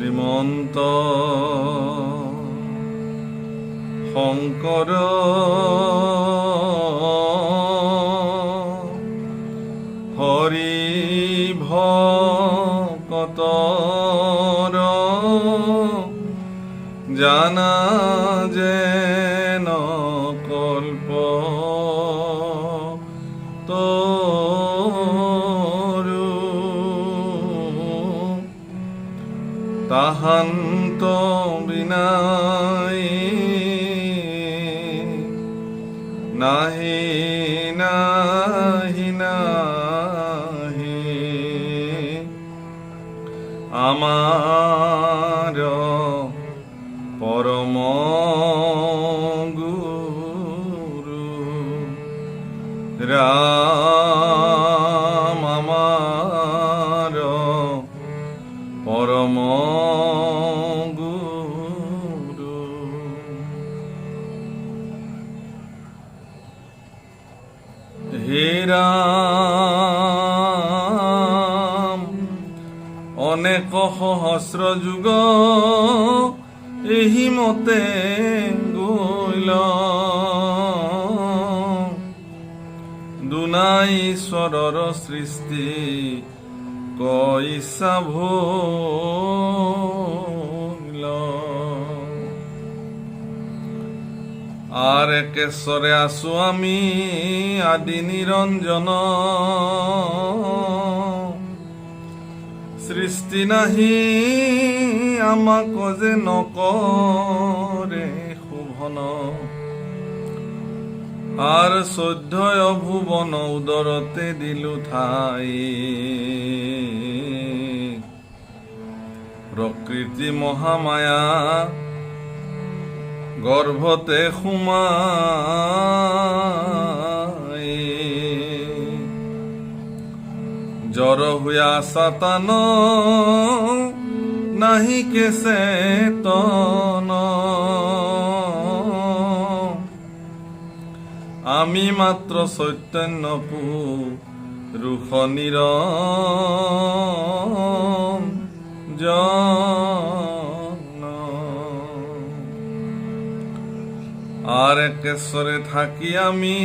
শ্ৰীমন্ত শংকৰ হৰি ভকতৰ জানা যেন কল্প তৰু তাহান্ত বিনাই নাহি নাহি নাহি আমাৰ পৰম গুৰু ৰাম আমাৰ পৰম গুৰু। হে ৰাম অনেক সহস্ৰ যুগ এহি মতে গৈল দুনাই ঈশ্বৰৰ সৃষ্টি কৈছা ভুল আৰ একেশ্বৰে আছো আমি আদি নিৰঞ্জন সৃষ্টি নাহি আমাক যে নকৰে শোভন আৰ 14 ভুবন উদৰতে দিলো ঠাই প্ৰকৃতি মহামায়া গৰ্ভতে সোমাই জড় হুয়া সাতান নাহি কে চেতন আমি মাত্ৰ চৈতন্য পুৰুষ নিৰঞ্জন আৰ একেশ্বৰে থাকি আমি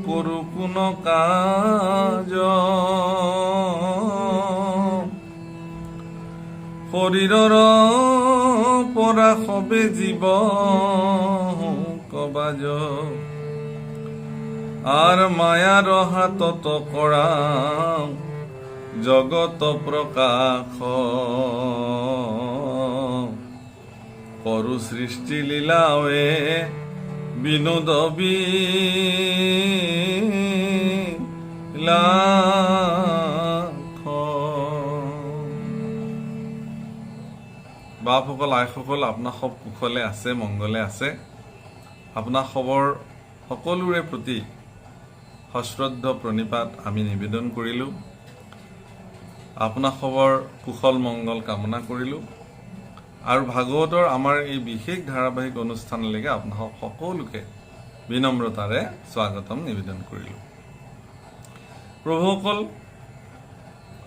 কৰো কোন কাজ শৰীৰৰ পৰা সবে জীৱ কবাজ আৰ মায়াৰ হাতত কৰা জগত প্ৰকাশ কৰু সৃষ্টি লীলাৱে বিনোদ বিলাস। বাপসকল আইসকল আপোনাক সব কুশলে আছে মংগলে আছে। আপোনাক খবৰ সকলোৰে প্ৰতি সশ্ৰদ্ধ প্ৰণিপাত আমি নিবেদন কৰিলোঁ। আপোনাক খবৰ কুশল মংগল কামনা কৰিলোঁ আৰু ভাগৱতৰ আমাৰ এই বিশেষ ধাৰাবাহিক অনুষ্ঠানলৈকে আপোনাক সকলোকে বিনম্ৰতাৰে স্বাগতম নিবেদন কৰিলোঁ। প্ৰভুসকল,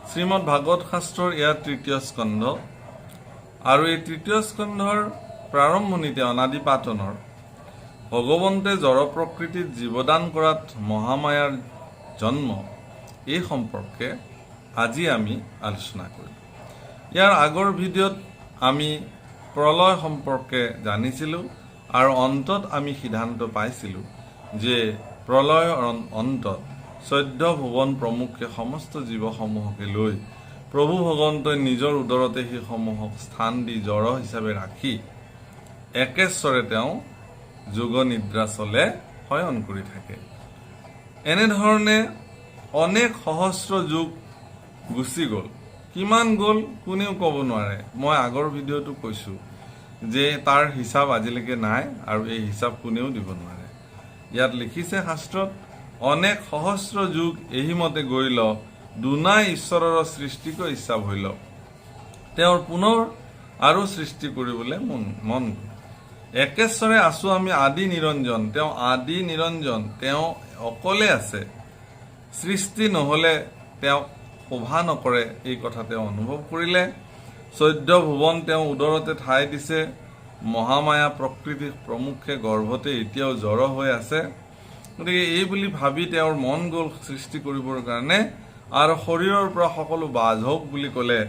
শ্ৰীমদ ভাগৱত শাস্ত্ৰৰ এয়া ৩য় স্কন্ধ আৰু এই ৩য় স্কন্ধৰ প্ৰাৰম্ভণিতে অনাদি পাতনৰ ভগৱন্তে জড় প্ৰকৃতিত জীৱদান কৰাত মহামায়াৰ জন্ম এই সম্পৰ্কে আজি আমি আলোচনা কৰিম। ইয়াৰ আগৰ ভিডিঅ'ত আমি প্ৰলয় সম্পৰ্কে জানিছিলোঁ আৰু অন্তত আমি সিদ্ধান্ত পাইছিলোঁ যে প্ৰলয়ৰ অন্তত 14 ভুৱন প্ৰমুখে সমস্ত জীৱসমূহকে লৈ প্ৰভু ভগৱন্তই নিজৰ উদৰতে সেইসমূহক স্থান দি জড় হিচাপে ৰাখি একেশ্বৰে তেওঁ যোগ নিদ্ৰা চলে শয়ন কৰি থাকে। এনেধৰণে অনেক সহস্ৰ যুগ গুচি গ'ল। কিমান গ'ল কোনেও ক'ব নোৱাৰে। মই আগৰ ভিডিঅ'টো কৈছোঁ যে তাৰ হিচাপ আজিলৈকে নাই আৰু এই হিচাপ কোনেও দিব নোৱাৰে। ইয়াত লিখিছে শাস্ত্ৰত অনেক সহস্ৰ যুগ এহিমতে গৈল দুনাই ঈশ্বৰৰ সৃষ্টিকৈ ইচ্ছা ভইল তেওঁৰ পুনৰ আৰু সৃষ্টি কৰিবলৈ মন একেশ্বৰে আছো আমি আদি নিৰঞ্জন তেওঁ আদি নিৰঞ্জন তেওঁ অকলে আছে। সৃষ্টি নহ'লে তেওঁ শোভা নকৰে এই কথা তেওঁ অনুভৱ কৰিলে 14 ভুৱন তেওঁ উদৰতে ঠাই দিছে। মহামায়া প্ৰকৃতি প্ৰমুখে গৰ্ভতে এতিয়াও জড় হৈ আছে। গতিকে এই বুলি ভাবি তেওঁৰ মন গ'ল সৃষ্টি কৰিবৰ কাৰণে, আৰু শৰীৰৰ পৰা সকলো বাজ হওক বুলি ক'লে,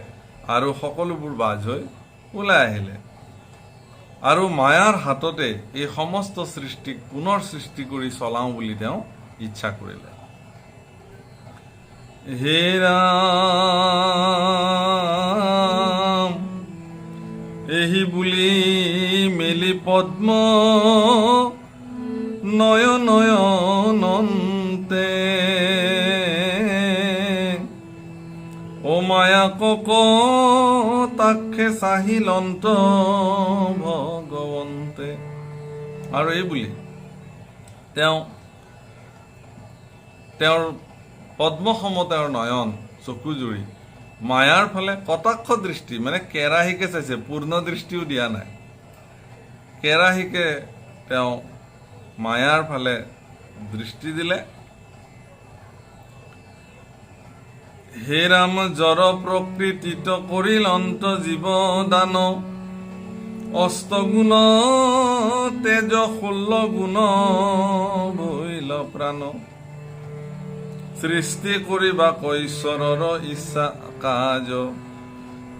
আৰু সকলোবোৰ বাজ হৈ ওলাই আহিলে। আৰু মায়াৰ হাততে এই সমস্ত সৃষ্টিক পুনৰ সৃষ্টি কৰি চলাওঁ বুলি তেওঁ ইচ্ছা কৰিলে। হে ৰাম এহি বুলি মেলি পদ্ম নয়নয়নন্তে, ও মায়া কক তাক্ষে চাহিলন্ত ভগৱন্তে। আৰু এই বুলি তেওঁৰ পদ্মসম তেওঁৰ নয়ন চকুজুৰি মায়াৰ ফালে কটাক্ষ দৃষ্টি, মানে কেৰাহীকে চাইছে, পূৰ্ণ দৃষ্টিও দিয়া নাই, কেৰাহীকে তেওঁ মায়াৰ ফালে দৃষ্টি দিলে। হে ৰাম জড় প্ৰকৃতিত কৰিল অন্ত জীৱ দান, অষ্টগুণ তেজ 16 গুণ ভৈল প্ৰাণ, সৃষ্টি কৰিবা কৈশ্বৰৰ ইচ্ছা কাজ,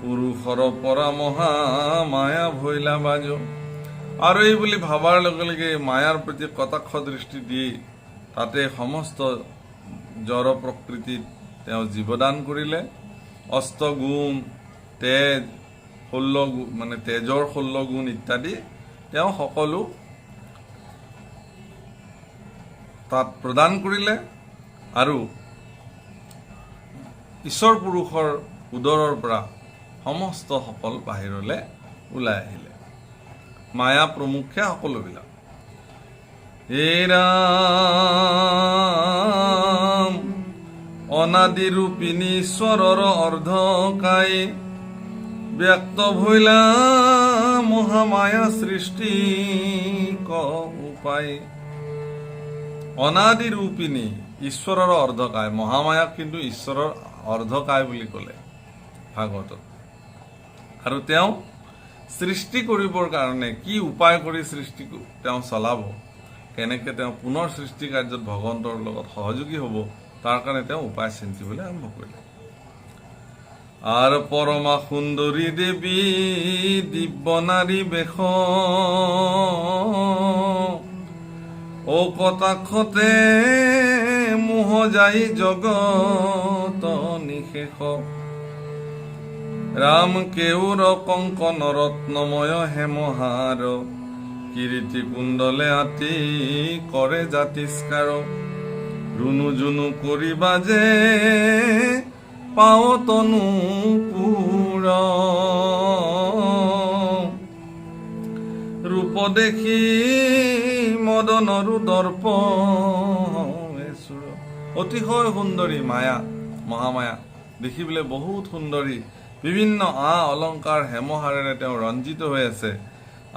পুৰুষৰ পৰা মহা মায়া ভৈলা বাজ। আৰু এই বুলি ভাবাৰ লগে লগে মায়াৰ প্ৰতি কটাক্ষ দৃষ্টি দি তাতে সমস্ত জড় প্ৰকৃতিত তেওঁ জীৱদান কৰিলে। অষ্টগুণ তেজ 16 গুণ, মানে তেজৰ 16 গুণ ইত্যাদি তেওঁ সকলো তাত প্ৰদান কৰিলে। আৰু ঈশ্বৰ পুৰুষৰ উদৰৰ পৰা সমস্ত সকল বাহিৰলৈ ওলাই আহিলে, মায়া প্ৰমুখ্যে সকলোবিলাক। হে ৰাম অনাদি ৰূপিণী ঈশ্বৰৰ অৰ্ধকাই, ব্যক্ত ভৈলা মহামায়া সৃষ্টি ক উপায়। অনাদি ৰূপিণী ঈশ্বৰৰ অৰ্ধকায়, মহামায়াক কিন্তু ঈশ্বৰৰ অৰ্ধকায় বুলি ক'লে ভাগৱতত। আৰু তেওঁ সৃষ্টি কৰিবৰ কাৰণে কি উপায় কৰি সৃষ্টি তেওঁ চলাব, কেনেকৈ তেওঁ পুনৰ সৃষ্টি কাৰ্যত ভগৱন্তৰ লগত সহযোগী হ'ব, তাৰ কাৰণে তেওঁ উপায় চিন্তিবলৈ আৰম্ভ কৰিলে। আৰু পৰমা সুন্দৰী দেৱী দিব্য নাৰী বেশ, ও কটাক্ষতে মোহ যাই জগত নিশেষ, ৰাম কেউৰ কংকন ৰত্নময় হেমহাৰ, কীৰ্তি কুণ্ডলে আতি কৰে জাতিস্কাৰ, ৰুণু জুনু কৰিবা যে পাও তনু পুৰ, ৰূপ দেখি মদনৰু দৰ্প। অতিশয় সুন্দৰী মায়া, মহামায়া দেখিবলৈ বহুত সুন্দৰী, বিভিন্ন অলংকাৰ হেমহাৰেৰে তেওঁ ৰঞ্জিত হৈ আছে,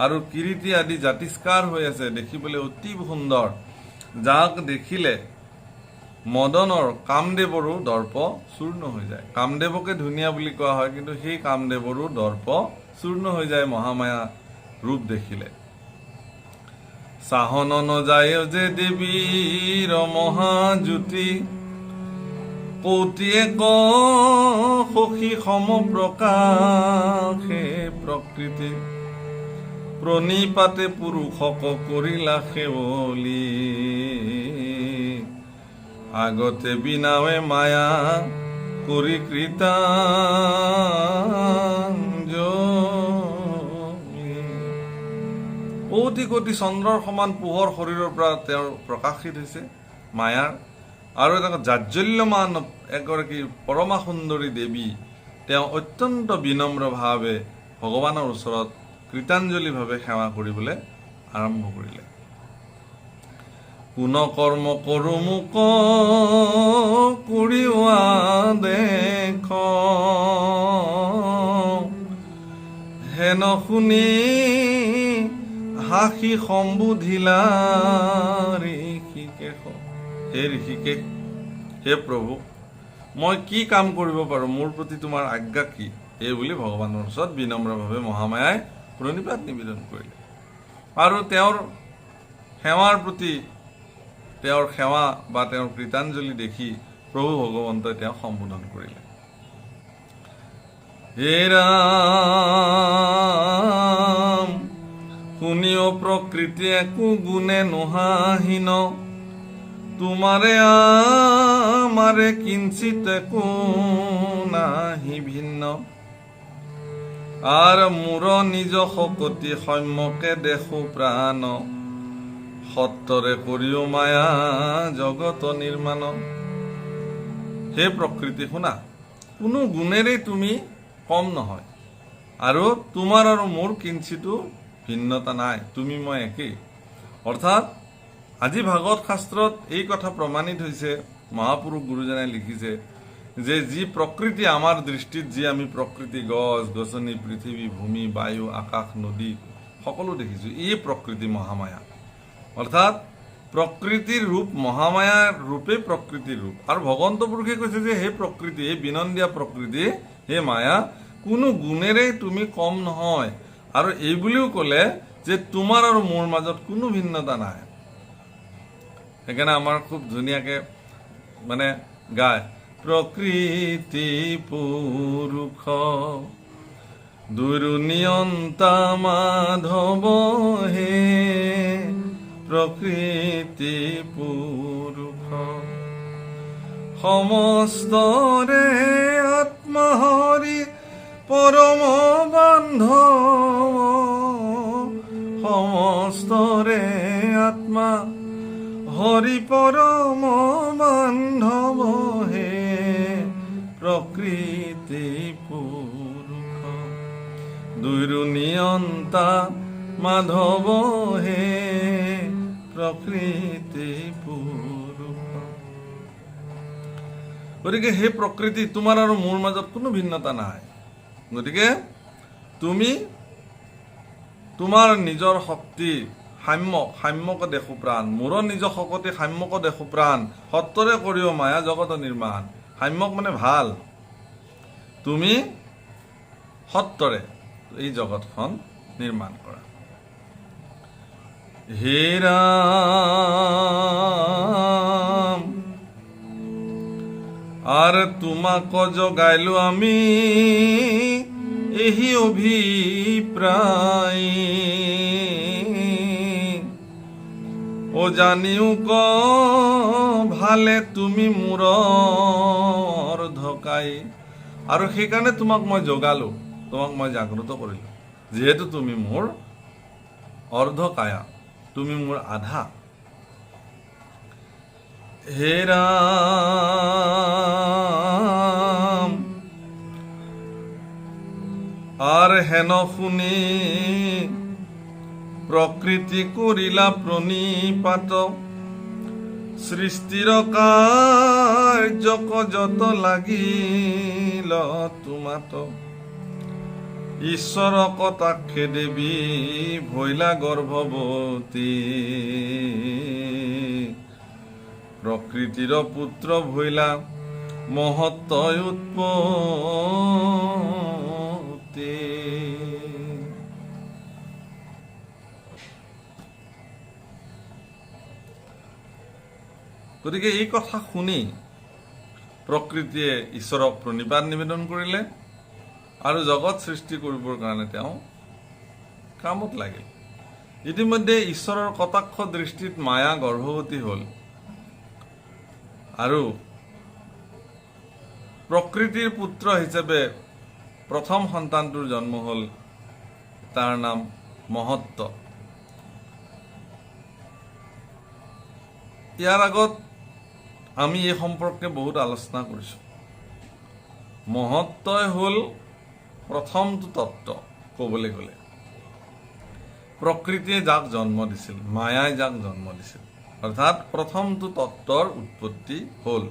আৰু কিৰীতি আদি জাতিস্কাৰ হৈ আছে, দেখিবলৈ অতি সুন্দৰ, যাক দেখিলে মদনৰ কামদেৱৰো দৰ্প চূৰ্ণ হৈ যায়। কামদেৱকে ধুনীয়া বুলি কোৱা হয়, কিন্তু সেই কামদেৱৰো দৰ্প চূৰ্ণ হৈ যায় মহামায়া ৰূপ দেখিলে। চাহন যায় যে দেৱীৰ মহাজ্যোতি, কৌটিয়ে ক সখী সম প্ৰকাশে প্ৰকৃতি, প্ৰণিপাতে পুৰুষক কৰিলা সেৱলি, আগতে বিনাৱে মায়া কৰি কৃতাঞ্জলি। কোটি কোটি চন্দ্ৰৰ সমান পোহৰ শৰীৰৰ পৰা তেওঁৰ প্ৰকাশিত হৈছে মায়াৰ, আৰু এটা জাজ্জল্যমান এগৰাকী পৰমা সুন্দৰী দেৱী, তেওঁ অত্যন্ত বিনম্ৰভাৱে ভগৱানৰ ওচৰত কৃতাঞ্জলিভাৱে সেৱা কৰিবলৈ আৰম্ভ কৰিলে। কোন কৰ্ম কৰো মোক কৰিওৱা দেখ, হেন শুনি হাসি সম্বোধিলা ঋষিকেশ। হে ঋষিকেশ, হে প্ৰভু, মই কি কাম কৰিব পাৰোঁ, মোৰ প্ৰতি তোমাৰ আজ্ঞা কি, এই বুলি ভগৱানৰ ওচৰত বিনম্ৰভাৱে মহামায়াই প্ৰণিপাত নিবেদন কৰিলে আৰু তেওঁৰ সেৱাৰ প্ৰতি তেওঁৰ সেৱা বা তেওঁৰ কৃতাঞ্জলি দেখি প্ৰভু ভগৱন্তই তেওঁক সম্বোধন কৰিলে। হে ৰাম শুনিও প্ৰকৃতি একো গুণে নোহাহীন, তোমাৰে আমাৰে কিঞ্চিত একো নাহি ভিন্ন। আৰ মোৰ নিজ শকতি সম্যকে দেখো প্ৰাণ, সত্তৰে কৰিও মায়া জগত নিৰ্মাণ। হে প্ৰকৃতি শুনা, কোনো গুণেৰে তুমি কম নহয় আৰু তোমাৰ আৰু মোৰ কিঞ্চিতো ভিন্নতা নাই, তুমি মই একেই। অৰ্থাৎ আজি ভাগৱত শাস্ত্ৰত এই কথা প্ৰমাণিত হৈছে, মহাপুৰুষ গুৰুজনাই লিখিছে যে যি প্ৰকৃতি আমাৰ দৃষ্টিত, যি আমি প্ৰকৃতি গছ গছনি পৃথিৱী ভূমি বায়ু আকাশ নদী সকলো দেখিছোঁ, এই প্ৰকৃতি মহামায়া। অৰ্থাৎ প্ৰকৃতিৰ ৰূপ মহামায়াৰ ৰূপে প্ৰকৃতিৰ ৰূপ। আৰু ভগৱন্ত পুৰুষে কৈছে যে হে প্ৰকৃতি, হে বিনন্দীয়া প্ৰকৃতি, হে মায়া, কোনো গুণেৰে তুমি কম নহয়। আৰু এই বুলিও ক'লে যে তোমাৰ আৰু মোৰ মাজত কোনো ভিন্নতা নাই। সেইকাৰণে আমাৰ খুব ধুনীয়াকে মানে গায়, প্ৰকৃতি পুৰুষ দুয়ো নিয়ন্তা মাধৱ হে, প্ৰকৃতি পুৰুষ সমস্তৰে আত্মা হৰি পৰম বান্ধৱ, সমস্তৰে আত্মা হৰি পৰম বান্ধৱ হে, প্ৰকৃতি পুৰুষ দুয়ো নিয়ন্তা মাধৱ হে, প্ৰকৃতি পুৰুষ। গতিকে হে প্ৰকৃতি, তোমাৰ আৰু মোৰ মাজত কোনো ভিন্নতা নাই। গতিকে তুমি তোমাৰ নিজৰ শক্তি সাম্যক দেখো প্ৰাণ, মোৰো নিজ শকতি সাম্যক দেখো প্ৰাণ, সত্তৰে কৰিও মায়া জগত নিৰ্মাণ। সাম্যক মানে ভাল, তুমি সত্তৰে এই জগতখন নিৰ্মাণ কৰা। হে ৰাম আৰ তোমাক জগাইলো আমি এহি অভিপ্ৰায়, ও জানিও ক ভালে তুমি মোৰ অৰ্ধকাই। আৰু সেইকাৰণে তোমাক মই জগালো, তোমাক মই জাগ্ৰত কৰিলো, যিহেতু তুমি মোৰ অৰ্ধকায়া, তুমি মোৰ আধা। হে ৰাম আৰ হেন শুনি প্ৰকৃতি কৰিলা প্ৰণিপাত, সৃষ্টিৰ কাৰ্যক যত লাগিল তোমাত। ঈশ্বৰ কটাক্ষে দেৱী ভৈলা গৰ্ভৱতী, প্ৰকৃতিৰ পুত্ৰ ভৈলা মহত্বয় উৎপত্তি। গতিকে এই কথা শুনি প্ৰকৃতিয়ে ঈশ্বৰক প্ৰণিপাত নিবেদন কৰিলে আৰু জগত সৃষ্টি কৰিবৰ কাৰণে তেওঁ কামত লাগিল। ইতিমধ্যে ঈশ্বৰৰ কটাক্ষ দৃষ্টিত মায়া গৰ্ভৱতী হ'ল আৰু প্ৰকৃতিৰ পুত্ৰ হিচাপে প্ৰথম সন্তানটোৰ জন্ম হ'ল, তাৰ নাম মহত্ব। ইয়াৰ আগত আমি এই সম্পৰ্কে বহুত আলোচনা কৰিছোঁ। মহত্বই হ'ল প্ৰথমটো তত্ত্ব ক'বলৈ গ'লে। প্ৰকৃতিয়ে যাক জন্ম দিছিল, মায়াই যাক জন্ম দিছিল, অৰ্থাৎ প্ৰথমটো তত্ত্বৰ উৎপত্তি হ'ল।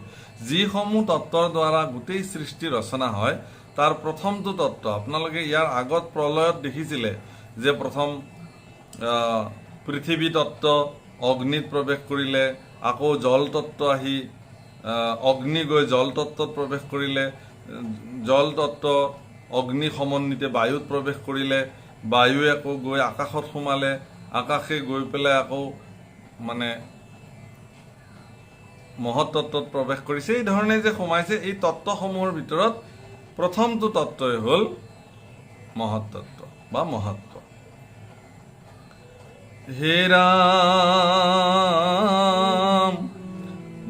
যিসমূহ তত্ত্বৰ দ্বাৰা গোটেই সৃষ্টি ৰচনা হয়, তাৰ প্ৰথমটো তত্ত্ব, আপোনালোকে ইয়াৰ আগত প্ৰলয়ত দেখিছিলে যে প্ৰথম পৃথিৱী তত্ত্ব অগ্নিত প্ৰৱেশ কৰিলে, আকৌ জল তত্ত্ব আহি অগ্নি গৈ জল তত্ত্বত প্ৰৱেশ কৰিলে, জল তত্ত্ব অগ্নি সমন্বিতে বায়ুত প্ৰৱেশ কৰিলে, বায়ুৱে আকৌ গৈ আকাশত সোমালে, আকাশে গৈ পেলাই আকৌ মানে মহত্তত্বত প্ৰৱেশ কৰিছে। এই ধৰণে যে সোমাইছে, এই তত্ত্বসমূহৰ ভিতৰত প্ৰথমটো তত্ত্বই হ'ল মহত্তত্ব বা মহত্ব। হে ৰাম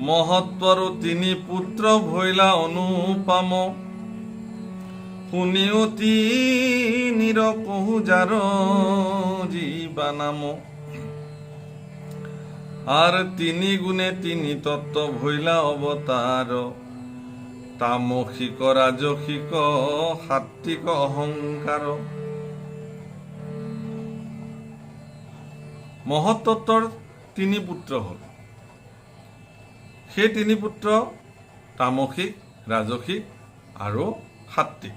মহত্বৰো তিনি পুত্ৰ ভৈলা অনুপাম, শুনি অতি নিৰ কহু যাৰ জীবা নাম। আৰ তিনি গুণে তিনি তত্ত্ব ভৈলা অবতাৰ, তামসিক ৰাজসিক সাত্বিক অহংকাৰ। মহত্তত্বৰ তিনি পুত্ৰ হ'ল। সেই তিনি পুত্ৰ তামসিক, ৰাজসিক আৰু সাত্বিক।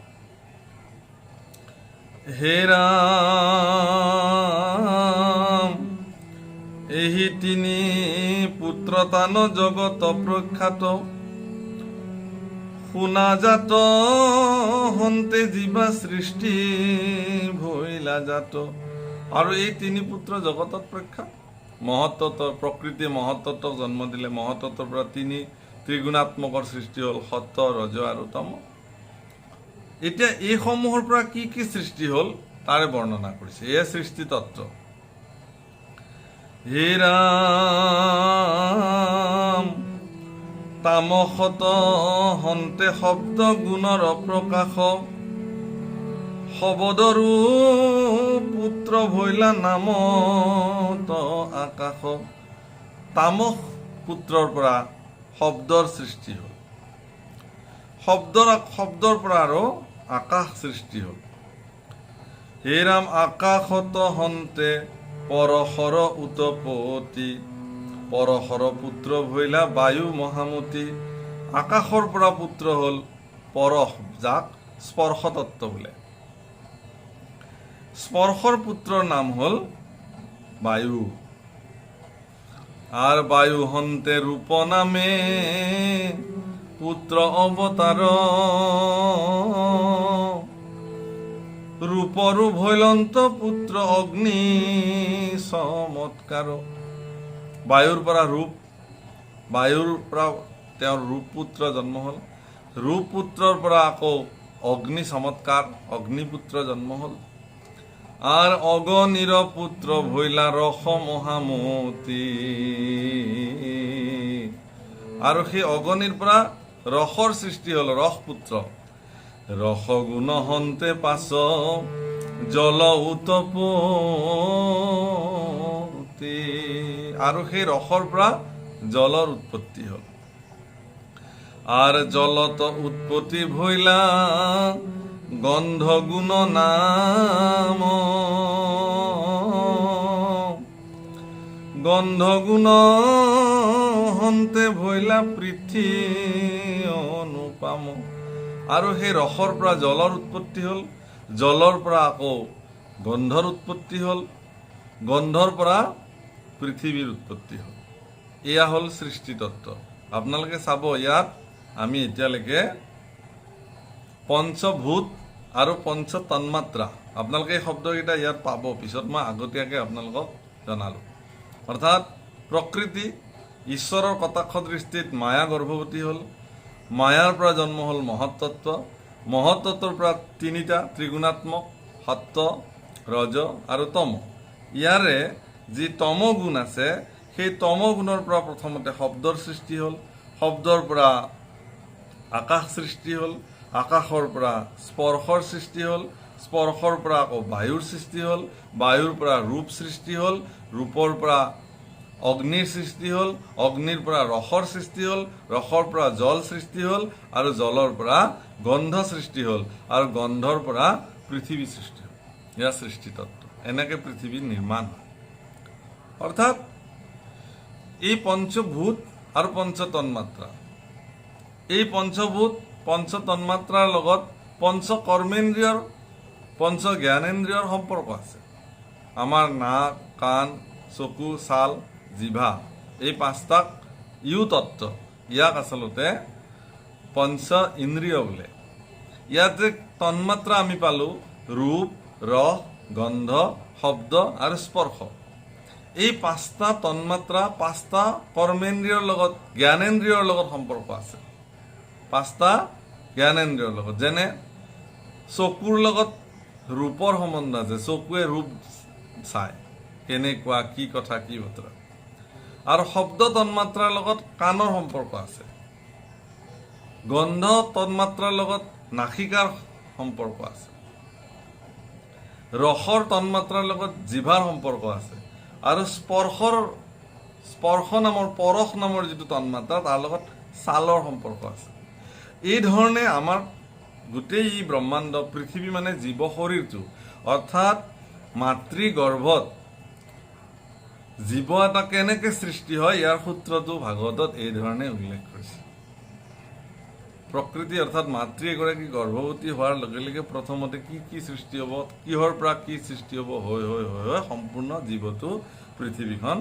হে ৰাম এই তিনি পুত্ৰ তান জগত প্ৰখ্যাত, শুনাজাত হন্তে জীৱা সৃষ্টি ভৈলা জাত। আৰু এই তিনি পুত্ৰ জগতত প্ৰখ্যাত। মহত্তত্বৰ প্ৰকৃতিয়ে মহত্তত্বক জন্ম দিলে। মহত্তত্বৰ পৰা তিনি ত্ৰিগুণাত্মকৰ সৃষ্টি হ'ল, সত্য, ৰজ আৰু তম। এতিয়া এইসমূহৰ পৰা কি কি সৃষ্টি হ'ল তাৰে বৰ্ণনা কৰিছে। এয়া সৃষ্টি তত্ত্ব। হে ৰাম তামসত হন্তে শব্দ গুণৰ প্ৰকাশ, শবদৰো পুত্ৰ ভৈলা নামত আকাশ। তামস পুত্ৰৰ পৰা শব্দৰ সৃষ্টি হ'ল, শব্দৰ পৰা আৰু আকাশ সৃষ্টি হ'ল। হে ৰাম আকাশত হন্তে পৰশৰ উৎপত্তি, পৰশৰ পুত্ৰ ভৈলা বায়ু মহামতী। আকাশৰ পৰা পুত্ৰ হ'ল পৰশ, যাক স্পৰ্শ তত্ত্ব বোলে। স্পৰ্শৰ পুত্ৰৰ নাম হ'ল বায়ু। আৰ বায়ু হন্তে ৰূপ নামে পুত্ৰ অৱতাৰ, ৰূপৰো ভৈলন্ত পুত্ৰ অগ্নি চমৎকাৰ। বায়ুৰ পৰা ৰূপ, বায়ুৰ পৰা তেওঁৰ ৰূপ পুত্ৰ জন্ম হ'ল। ৰূপ পুত্ৰৰ পৰা আকৌ অগ্নি চমৎকাৰ, অগ্নিপুত্ৰ জন্ম হ'ল। আৰ অগণিৰ পুত্ৰ ভৈলা ৰস মহামতী। আৰু সেই অগণিৰ পৰা ৰসৰ সৃষ্টি হ'ল, ৰস পুত্ৰ। ৰস গুণ হন্তে পাছ জল উৎপত্তি। আৰু সেই ৰসৰ পৰা জলৰ উৎপত্তি হ'ল। আর জলত উৎপত্তি ভৈলা গন্ধ গুণ নাম, গন্ধ গুণ হন্তে ভৈলা পৃথ্বী অনুপাম। আৰু সেই ৰসৰ পৰা জলৰ উৎপত্তি হ'ল, জলৰ পৰা আকৌ গন্ধৰ উৎপত্তি হ'ল, গন্ধৰ পৰা পৃথিৱীৰ উৎপত্তি হ'ল। এয়া হ'ল সৃষ্টিতত্ত্ব। আপোনালোকে চাব, ইয়াত আমি এতিয়ালৈকে পঞ্চভূত আৰু পঞ্চ তন্মাত্ৰা, আপোনালোকে এই শব্দকেইটা ইয়াত পাব, পিছত মই আগতীয়াকৈ আপোনালোকক জনালোঁ। অৰ্থাৎ প্ৰকৃতি, ঈশ্বৰৰ কটাক্ষ দৃষ্টিত মায়া গৰ্ভৱতী হ'ল, মায়াৰ পৰা জন্ম হ'ল মহত্তত্ব, মহত্তত্বৰ পৰা তিনিটা ত্ৰিগুণাত্মক সত্য, ৰজ আৰু তম। ইয়াৰে যি তম গুণ আছে, সেই তম গুণৰ পৰা প্ৰথমতে শব্দৰ সৃষ্টি হ'ল, শব্দৰ পৰা আকাশ সৃষ্টি হ'ল, আকাশৰ পৰা স্পৰ্শৰ সৃষ্টি হ'ল, স্পৰ্শৰ পৰা আকৌ বায়ুৰ সৃষ্টি হ'ল, বায়ুৰ পৰা ৰূপ সৃষ্টি হ'ল, ৰূপৰ পৰা অগ্নিৰ সৃষ্টি হ'ল, অগ্নিৰ পৰা ৰসৰ সৃষ্টি হ'ল, ৰসৰ পৰা জল সৃষ্টি হ'ল, আৰু জলৰ পৰা গন্ধ সৃষ্টি হ'ল, আৰু গন্ধৰ পৰা পৃথিৱী সৃষ্টি হ'ল। এয়া সৃষ্টিতত্ত্ব। এনেকৈ পৃথিৱী নিৰ্মাণ হয়। অৰ্থাৎ এই পঞ্চভূত আৰু পঞ্চ তন্মাত্ৰা, এই পঞ্চভূত পঞ্চ তন্মাত্ৰাৰ লগত পঞ্চ কৰ্মেন্দ্ৰিয়ৰ, পঞ্চ জ্ঞানেন্দ্ৰিয়ৰ সম্পৰ্ক আছে। আমাৰ নাক, কাণ, চকু, ছাল, জিভা, এই পাঁচটাক ইউ তত্ত্ব, ইয়াক আচলতে পঞ্চ ইন্দ্ৰিয় বোলে। ইয়াত যে তন্মাত্ৰা আমি পালো ৰূপ, ৰস, গন্ধ, শব্দ আৰু স্পৰ্শ। এই পাঁচটা তন্মাত্ৰা পাঁচটা কৰ্মেন্দ্ৰিয়ৰ লগত জ্ঞানেন্দ্ৰিয়ৰ লগত সম্পৰ্ক আছে। পাঁচটা জ্ঞানেন্দ্ৰিয়ৰ লগত, যেনে চকুৰ লগত ৰূপৰ সম্বন্ধ আছে, চকুৱে ৰূপ চায় কেনেকুৱা, কি কথা, কি বতৰা। আৰু শব্দ তন্মাত্ৰাৰ লগত কাণৰ সম্পৰ্ক আছে। গন্ধ তন্মাত্ৰাৰ লগত নাসিকাৰ সম্পৰ্ক আছে। ৰসৰ তন্মাত্ৰাৰ লগত জিভাৰ সম্পৰ্ক আছে। আৰু স্পৰ্শ নামৰ পৰশ নামৰ যিটো তন্মাত্ৰা তাৰ লগত ছালৰ সম্পৰ্ক আছে। এই ধৰণে আমাৰ গোটেই ই ব্ৰহ্মাণ্ড পৃথিৱী মানে জীৱ শৰীৰটো, অৰ্থাৎ মাতৃগৰ্ভত জীৱ এটা কেনেকে সৃষ্টি হয় ইয়াৰ সূত্ৰটো ভাগৱতত এই ধৰণে উল্লেখ কৰিছে। প্ৰকৃতি অৰ্থাৎ মাতৃ এগৰাকী গৰ্ভৱতী হোৱাৰ লগে লগে প্ৰথমতে কি কি সৃষ্টি হ'ব, কিহৰ পৰা কি সৃষ্টি হ'ব, হৈ সম্পূৰ্ণ জীৱটো পৃথিৱীখন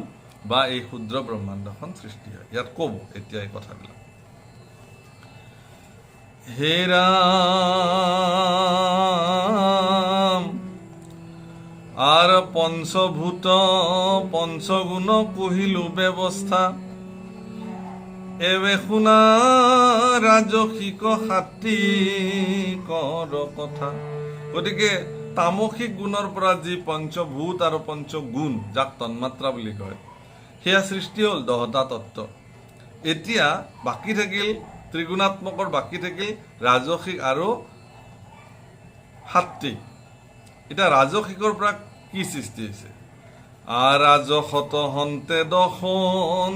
বা এই ক্ষুদ্ৰ ব্ৰহ্মাণ্ডখন সৃষ্টি হয়। ইয়াত ক'ব এতিয়া এই কথাবিলাক। হে ৰাম আৰ পঞ্চভূত পঞ্চগুণ কহিলু ব্যৱস্থা, এবে শুনা ৰাজসিক সাত্বিকৰ কথা। গতিকে তামসিক গুণৰ পৰা যি পঞ্চভূত আৰু পঞ্চগুণ, যাক তন্মাত্ৰা বুলি কয়, সেয়া সৃষ্টি হ'ল 10টা তত্ত্ব। এতিয়া বাকী থাকিল ত্ৰিগুণাত্মকৰ, বাকী থাকিল ৰাজসিক আৰু সাত্বিক। এতিয়া ৰাজসিকৰ পৰা কি সৃষ্টি হৈছে? আৰাজসত হন্তে দশন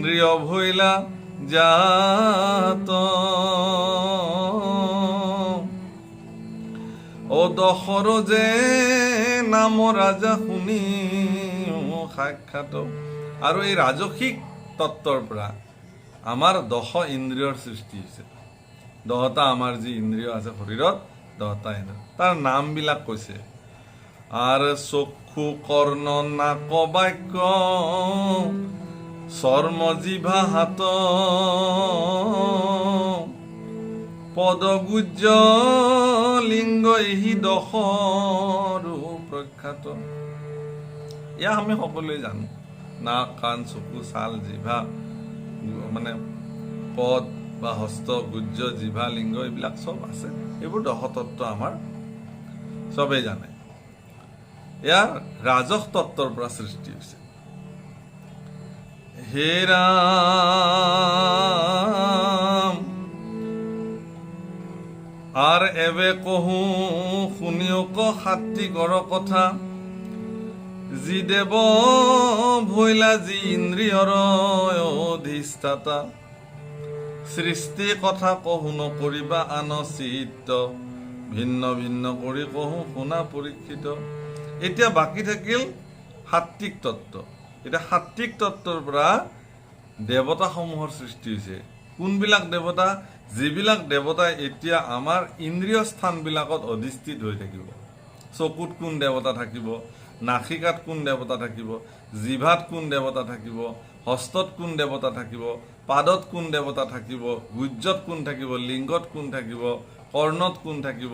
নৃয় ভৈলা জাত, ও দশৰ যে নাম ৰাজা শুনি সাক্ষাৎ। আৰু এই ৰাজসিক তত্ত্বৰ পৰা আমাৰ 10 ইন্দ্ৰিয়ৰ সৃষ্টি হৈছে। 10টা আমাৰ যি ইন্দ্ৰিয় আছে শৰীৰত, 10টা ইন্দ্ৰিয়, তাৰ নামবিলাক কৈছে। আৰ চক্ষু, কৰ্ণ, নাক, বাক্য, চৰ্ম, জিভা, হাত, পদ, গুজ্জ, লিংগ, এই 10ৰো প্ৰখ্যাত। এয়া আমি সকলোৱে জানো। নাক, কাণ, চকু, ছাল, জিভা, মানে পদ বা হস্ত, গুজ্জ, জিভা, লিংগ, এইবিলাক চব আছে। এইবোৰ 10 তত্ত্ব আমাৰ চবেই জানে। এয়া ৰাজস তত্ত্বৰ পৰা সৃষ্টি হৈছে। হে ৰাম আৰ এবে কহু শুনিওক সাত্বিকৰ কথা, যি দেৱ ভৈলা যি ইন্দ্ৰিয়ৰ অধিষ্ঠাতা, সৃষ্টি কথা কহু নকৰিবা আনচিত, ভিন্ন ভিন্ন কৰি কহু শুনা পৰীক্ষিত। এতিয়া বাকী থাকিল সাত্বিক তত্ত্ব। এতিয়া সাত্বিক তত্ত্বৰ পৰা দেৱতাসমূহৰ সৃষ্টি হৈছে। কোনবিলাক দেৱতা? যিবিলাক দেৱতাই এতিয়া আমাৰ ইন্দ্ৰিয় স্থানবিলাকত অধিষ্ঠিত হৈ থাকিব। চকুত কোন দেৱতা থাকিব, নাসিকাত কোন দেৱতা থাকিব, জিভাত কোন দেৱতা থাকিব, হস্তত কোন দেৱতা থাকিব, পাদত কোন দেৱতা থাকিব, গুজ্জত কোন থাকিব, লিংগত কোন থাকিব, কৰ্ণত কোন থাকিব,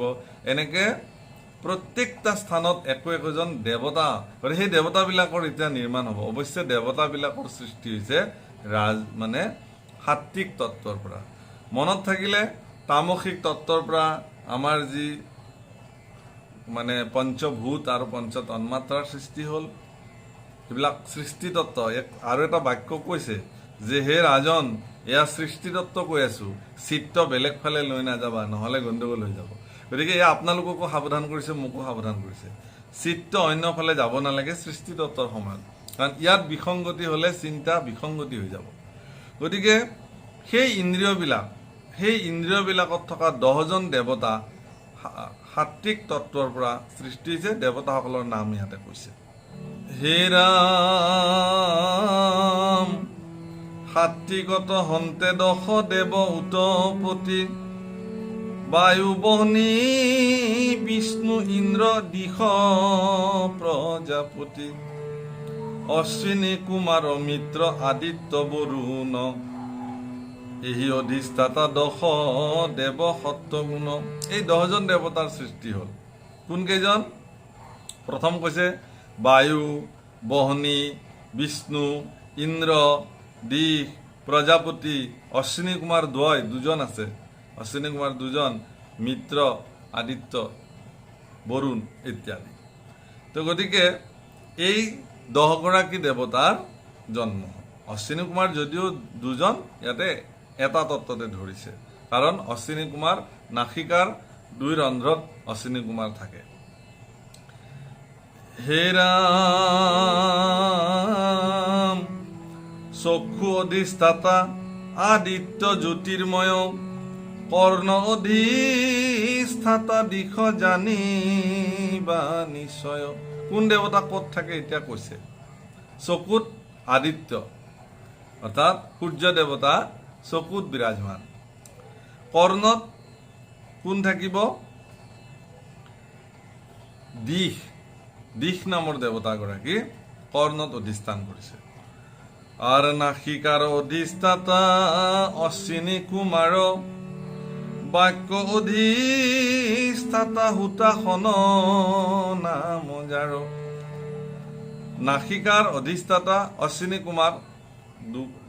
এনেকে প্ৰত্যেকটা স্থানত একোজন দেৱতা। সেই দেৱতাবিলাকৰ এতিয়া নিৰ্মাণ হ'ব। অৱশ্যে দেৱতাবিলাকৰ সৃষ্টি হৈছে মানে সাত্বিক তত্ত্বৰ পৰা। মনত থাকিলে তামসিক তত্ত্বৰ পৰা আমাৰ যি মানে পঞ্চভূত আৰু পঞ্চ তন্মাত্ৰাৰ সৃষ্টি হ'ল, এইবিলাক সৃষ্টি তত্ত্ব। আৰু এটা বাক্য কৈছে যে হে ৰাজন, এয়া সৃষ্টি তত্ত্ব কৈ আছো, চিত্ত বেলেগ ফালে লৈ নাযাবা, নহ'লে গণ্ডগোল হৈ যাব। গতিকে এয়া আপোনালোককো সাৱধান কৰিছে, মোকো সাৱধান কৰিছে। চিত্ত অন্য ফালে যাব নালাগে সৃষ্টি তত্ত্বৰ সময়ত, কাৰণ ইয়াত বিসংগতি হ'লে চিন্তা বিসংগতি হৈ যাব। গতিকে সেই ইন্দ্ৰিয়বিলাকত থকা 10জন দেৱতা সাত্বিক তত্ত্বৰ পৰা সৃষ্টি হৈছে। দেৱতাসকলৰ নাম ইয়াতে কৈছে। হে ৰাম সাত্বিকত হন্তে 10 দেৱ উতপতি, বায়ু, বহ্নি, বিষ্ণু, ইন্দ্ৰ, দিশ, এহি অধিষ্ঠাতা দশ দেৱ সত্ত্বগুণ। এই 10জন দেৱতাৰ সৃষ্টি হ'ল। কোন কেইজন? প্ৰথম কৈছে বায়ু, বহনী, বিষ্ণু, ইন্দ্ৰ, দিশ, প্ৰজাপতি, অশ্বিনী কুমাৰ দ্বয়, 2জন আছে, অশ্বিনী কুমাৰ 2জন, মিত্ৰ, আদিত্য, বৰুণ ইত্যাদি। তো গতিকে এই 10গৰাকী দেৱতাৰ জন্ম। অশ্বিনী কুমাৰ যদিও 2জন, ইয়াতে এটা তত্ত্বতে ধৰিছে, কাৰণ অশ্বিনী কুমাৰ নাসিকাৰ 2 ৰন্ধ্ৰত অশ্বিনী কুমাৰ থাকে। হে ৰাম চক্ষু অধিষ্ঠাতা আদিত্য জ্যোতিৰ্ময়, কৰ্ণ অধিষ্ঠাতা দিশ জানিবা নিশ্চয়। কোন দেৱতা ক'ত থাকে এতিয়া কৈছে। চকুত আদিত্য অৰ্থাৎ সূৰ্য দেৱতা চকুত বিৰাজমান। কৰ্ণত কোন থাকিব? দিশ, দিশ নামৰ দেৱতাগৰাকী কৰ্ণত অধিষ্ঠান কৰিছে। আৰু নাসিকাৰ অধিষ্ঠাতা অশ্বিনী কুমাৰ, বাক্য অধিষ্ঠাতা হুতাসন নাম যাৰ। নাসিকাৰ অধিষ্ঠাতা অশ্বিনী কুমাৰ,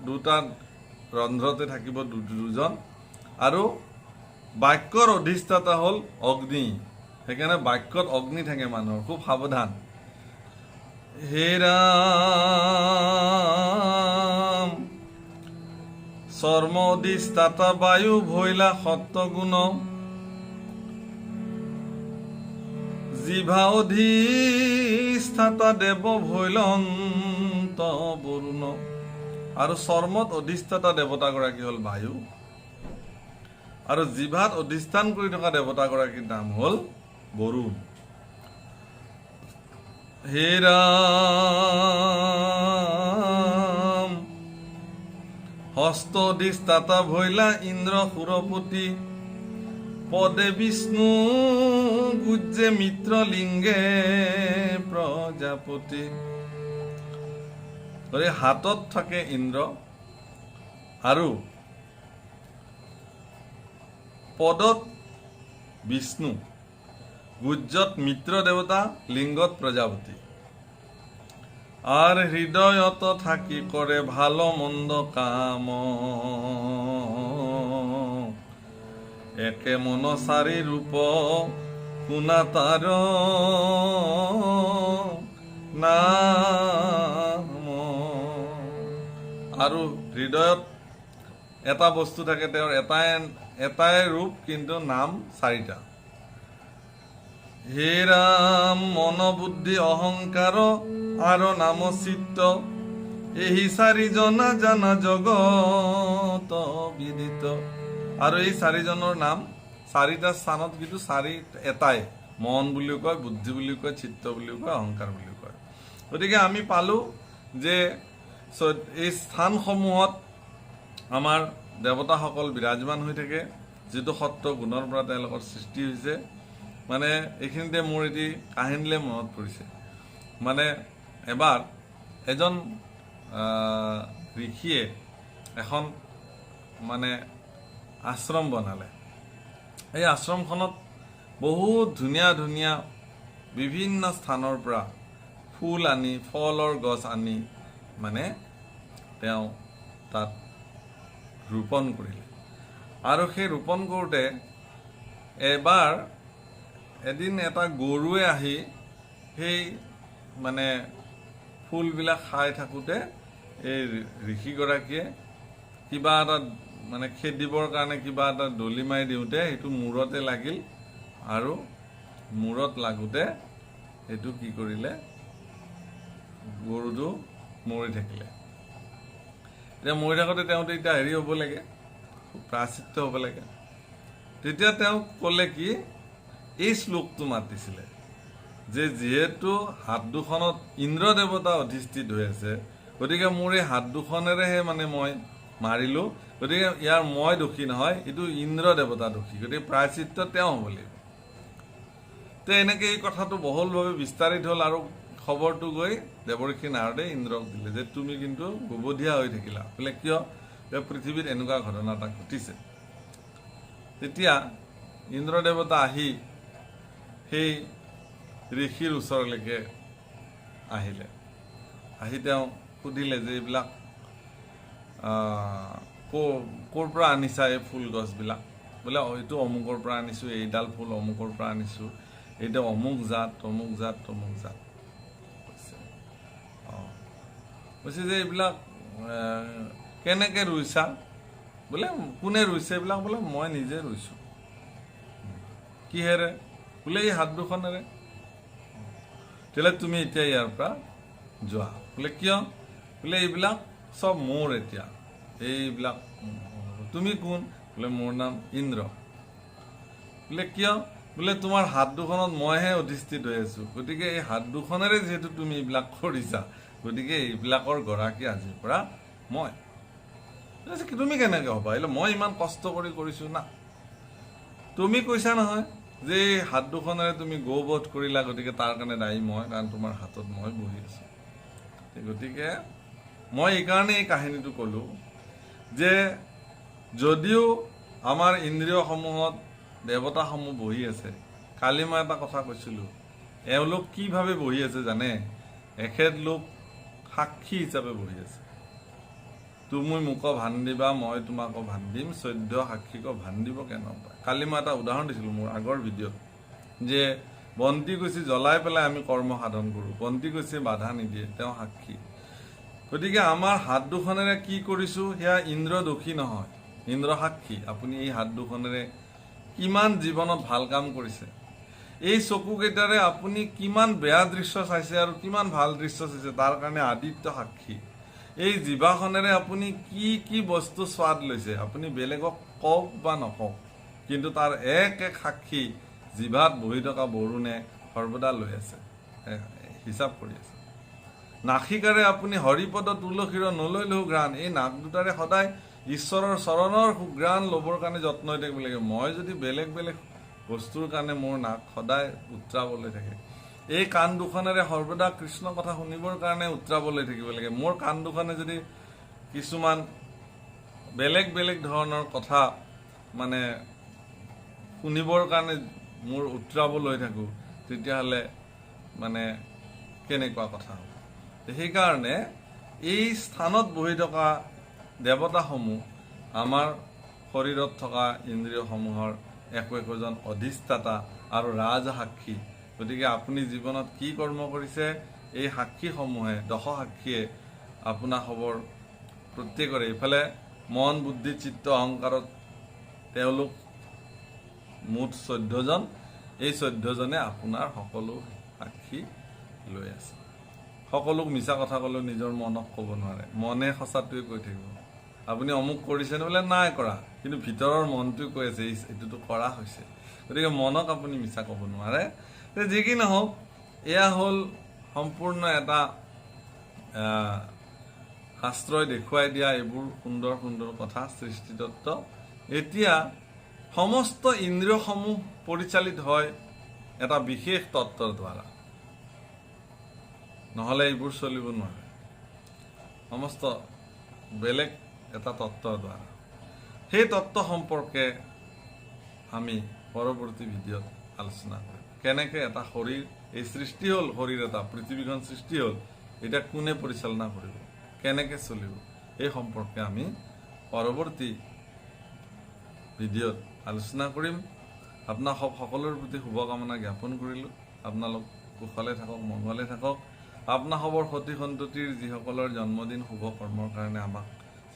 2টা ৰন্ধ্ৰতে থাকিব 2জন, আৰু বাক্যৰ অধিষ্ঠাতা হ'ল অগ্নি। সেইকাৰণে বাক্যত অগ্নি থাকে মানুহৰ, খুব সাৱধান। হে ৰাম চৰ্ম অধিষ্ঠাতা বায়ু ভৈলা সত্ত্বগুণ, জিভা অধিষ্ঠাতা দেৱ ভৈলন্ত বৰুণ। আৰু চৰ্মত অধিষ্ঠাতা দেৱতাগৰাকী হ'ল বায়ু, আৰু জিভাত অধিষ্ঠান কৰি থকা দেৱতাগৰাকীৰ নাম হ'ল বৰুণ। হে ৰাম হস্ত অধিষ্ঠাতা ভৈলা ইন্দ্ৰ সুৰপতি, পদে বিষ্ণু গুজ্জে মিত্ৰ লিংগে প্ৰজাপতি। হাতত থাকে ইন্দ্ৰ, আৰু পদত বিষ্ণু, গুজ্জত মিত্ৰ দেৱতা, লিংগত প্ৰজাপতি। আৰ হৃদয়ত থাকি কৰে ভালো মন্দ কাম, একে মনসাৰী ৰূপ শুনা তাৰ নাম। আৰু হৃদয়ত এটা বস্তু থাকে, তেওঁৰ এটাই ৰূপ, কিন্তু নাম 4টা। হে ৰাম মন বুদ্ধি অহংকাৰ আৰু নাম চিত্ত, এই 4জনা জানা জগত বিদিত। আৰু এই 4জনৰ নাম 4টা স্থানত, কিন্তু এটাই, মন বুলিও কয়, বুদ্ধি বুলিও কয়, চিত্ত বুলিও কয়, অহংকাৰ বুলিও কয়। গতিকে আমি পালোঁ যে এই স্থানসমূহত আমাৰ দেৱতাসকল বিৰাজমান হৈ থাকে, যিটো সত্য গুণৰ পৰা তেওঁলোকৰ সৃষ্টি হৈছে। মানে এইখিনিতে মোৰ এটি কাহিনীলৈ মনত পৰিছে। মানে এবাৰ এজন ঋষিয়ে এখন মানে আশ্ৰম বনালে। এই আশ্ৰমখনত বহুত ধুনীয়া ধুনীয়া বিভিন্ন স্থানৰ পৰা ফুল আনি, ফলৰ গছ আনি মানে তেওঁ তাত ৰোপণ কৰিলে। আৰু সেই ৰোপণ কৰোঁতে এদিন এটা গৰুৱে আহি সেই মানে ফুলবিলাক খাই থাকোঁতে এই ঋষিগৰাকীয়ে কিবা এটা মানে খেদিবৰ কাৰণে কিবা এটা দলি মাৰি দিওঁতে সেইটো মূৰতে লাগিল, আৰু মূৰত লাগোঁতে সেইটো কি কৰিলে, গৰুটো মৰি থাকিলে। এতিয়া মৰি থাকোঁতে তেওঁতো এতিয়া হেৰি হ'ব লাগে, প্ৰাচিত্য হ'ব লাগে। তেতিয়া তেওঁ ক'লে কি, এই শ্লোকটো মাতিছিলে যে যিহেতু হাত দুখনত ইন্দ্ৰ দেৱতা অধিষ্ঠিত হৈ আছে, গতিকে মোৰ এই হাত দুখনেৰেহে মানে মই মাৰিলোঁ, গতিকে ইয়াৰ মই দোষী নহয়, এইটো ইন্দ্ৰ দেৱতা দোষী, গতিকে প্ৰায়চিত্ত তেওঁ হ'ব লাগিব। তো এনেকৈ এই কথাটো বহুলভাৱে বিস্তাৰিত হ'ল, আৰু খবৰটো গৈ দেৱৰ্ষি নাৰদে ইন্দ্ৰক দিলে যে তুমি কিন্তু গোবধীয়া হৈ থাকিলা। বোলে কিয়? যে পৃথিৱীত এনেকুৱা ঘটনা এটা ঘটিছে। তেতিয়া ইন্দ্ৰ দেৱতা আহি সেই ঋষিৰ ওচৰলৈকে আহিলে। আহি তেওঁ সুধিলে যে এইবিলাক ক'ৰ পৰা আনিছা এই ফুল গছবিলাক? বোলে এইটো অমুকৰ পৰা আনিছোঁ, এইডাল ফুল অমুকৰ পৰা আনিছোঁ, এইটো অমুক জাত তমুক জাত তমুক জাত। কৈছে যে এইবিলাক কেনেকৈ ৰুইছা? বোলে কোনে ৰুইছে এইবিলাক? বোলে মই নিজে ৰুইছোঁ। কিহেৰে? বোলে এই হাত দুখনেৰে। তেতিয়াহ'লে তুমি এতিয়া ইয়াৰ পৰা যোৱা। বোলে কিয়? বোলে এইবিলাক চব মোৰ এতিয়া, এইবিলাক তুমি কোন? বোলে মোৰ নাম ইন্দ্ৰ। বোলে কিয়? বোলে তোমাৰ হাত দুখনত মইহে অধিষ্ঠিত হৈ আছোঁ, গতিকে এই হাত দুখনেৰে যিহেতু তুমি এইবিলাক কৰিছা, গতিকে এইবিলাকৰ গৰাকী আজিৰ পৰা মই। তুমি কেনেকৈ হ'বা? মই ইমান কষ্ট কৰি কৰিছোঁ না। তুমি কৈছা নহয় যে এই হাত দুখনেৰে তুমি গৌবধ কৰিলা, গতিকে তাৰ কাৰণে দায়ী মই, কাৰণ তোমাৰ হাতত মই বহি আছোঁ। গতিকে মই এইকাৰণে এই কাহিনীটো ক'লোঁ যে যদিও আমাৰ ইন্দ্ৰিয়সমূহত দেৱতাসমূহ বহি আছে, কালি মই এটা কথা কৈছিলোঁ, এওঁলোক কিভাৱে বহি আছে জানে? এখেতলোক সাক্ষী হিচাপে বহি আছে। তুমি মোক ভান দিবা, মই তোমাকো ভান দিম, 14 সাক্ষীকো ভান দিব কেনেকুৱা। কালি মই এটা উদাহৰণ দিছিলোঁ মোৰ আগৰ ভিডিঅ'ত, যে বন্তি গছি জ্বলাই পেলাই আমি কৰ্ম সাধন কৰোঁ, বন্তি গছি বাধা নিদিয়ে, তেওঁ সাক্ষী। গতিকে আমাৰ হাত দুখনেৰে কি কৰিছোঁ সেয়া ইন্দ্ৰ দোষী নহয়, ইন্দ্ৰ সাক্ষী। আপুনি এই হাত দুখনেৰে কিমান জীৱনত ভাল কাম কৰিছে, এই চকুকেইটাৰে আপুনি কিমান বেয়া দৃশ্য চাইছে আৰু কিমান ভাল দৃশ্য চাইছে, তাৰ কাৰণে আদিত্য সাক্ষী। এই জিভাখনেৰে আপুনি কি কি বস্তু স্বাদ লৈছে, আপুনি বেলেগক কওক বা নকওক, কিন্তু তাৰ এক সাক্ষী জিভাত বহি থকা বৰুণে সৰ্বদা লৈ আছে, হিচাপ কৰি আছে। নাসিকাৰে আপুনি হৰিপদ তুলসীৰ নলৈলেও ঘ্ৰাণ, এই নাক দুটাৰে সদায় ঈশ্বৰৰ চৰণৰ ঘ্ৰাণ ল'বৰ কাৰণে যত্ন হৈ থাকিব লাগে। মই যদি বেলেগ বেলেগ বস্তুৰ কাৰণে মোৰ নাক সদায় উত্ৰাবলৈ থাকে, এই কাণ দুখনেৰে সৰ্বদা কৃষ্ণ কথা শুনিবৰ কাৰণে উত্ৰাবলৈ থাকিব লাগে। মোৰ কাণ দুখনে যদি কিছুমান বেলেগ বেলেগ ধৰণৰ কথা মানে শুনিবৰ কাৰণে মোৰ উত্ৰাবলৈ থাকোঁ, তেতিয়াহ'লে মানে কেনেকুৱা কথা হ'ব? সেইকাৰণে এই স্থানত বহি থকা দেৱতাসমূহ আমাৰ শৰীৰত থকা ইন্দ্ৰিয়সমূহৰ একোজন অধিষ্ঠাতা আৰু ৰাজসাক্ষী। গতিকে আপুনি জীৱনত কি কৰ্ম কৰিছে, এই সাক্ষীসমূহে, দশসাক্ষীয়ে আপোনাৰ খবৰ প্ৰত্যেকৰে, ইফালে মন বুদ্ধি চিত্ত অহংকাৰত তেওঁলোক মুঠ 14 জন, এই 14 জনে আপোনাৰ সকলো সাক্ষী লৈ আছে। সকলোক মিছা কথা ক'লেও নিজৰ মনক ক'ব নোৱাৰে, মনে সঁচাটোৱে কৈ থাকিব। আপুনি অমুক কৰিছেনে? বোলে নাই কৰা, কিন্তু ভিতৰৰ মনটোৱে কৈ আছে এইটোতো কৰা হৈছে। গতিকে মনক আপুনি মিছা ক'ব নোৱাৰে। যি কি নহওক, এয়া হ'ল সম্পূৰ্ণ এটা শাস্ত্ৰই দেখুৱাই দিয়া এইবোৰ সুন্দৰ সুন্দৰ কথা, সৃষ্টিতত্ত্ব। এতিয়া সমস্ত ইন্দ্ৰিয়সমূহ পৰিচালিত হয় এটা বিশেষ তত্ত্বৰ দ্বাৰা, নহ'লে এইবোৰ চলিব নোৱাৰে। সমস্ত বেলেগ এটা তত্ত্বৰ দ্বাৰা। সেই তত্ত্ব সম্পৰ্কে আমি পৰৱৰ্তী ভিডিঅ'ত আলোচনা কৰিম। কেনেকৈ এটা শৰীৰ, এই সৃষ্টি হ'ল শৰীৰ এটা, পৃথিৱীখন সৃষ্টি হ'ল, এতিয়া কোনে পৰিচালনা কৰিব, কেনেকৈ চলিব, এই সম্পৰ্কে আমি পৰৱৰ্তী ভিডিঅ'ত আলোচনা কৰিম। আপোনাক সকলোৰে প্ৰতি শুভকামনা জ্ঞাপন কৰিলোঁ। আপোনালোক কুশলে থাকক, মংগলে থাকক। আপোনাসৱৰ সতি সন্ততিৰ যিসকলৰ জন্মদিন শুভ কৰ্মৰ কাৰণে আমাক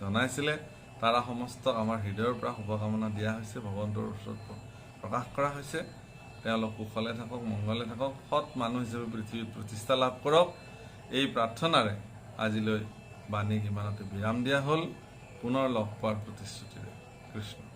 জনাইছিলে, তাৰা সমস্তক আমাৰ হৃদয়ৰ পৰা শুভকামনা দিয়া হৈছে, ভগৱন্তৰ ওচৰত প্ৰকাশ কৰা হৈছে। তেওঁলোক কুশলে থাকক, মংগলে থাকক, সৎ মানুহ হিচাপে পৃথিৱীত প্ৰতিষ্ঠা লাভ কৰক, এই প্ৰাৰ্থনাৰে আজিলৈ বাণীক ইমানতে বিৰাম দিয়া হ'ল। পুনৰ লগ পোৱাৰ প্ৰতিশ্ৰুতিৰে। কৃষ্ণ।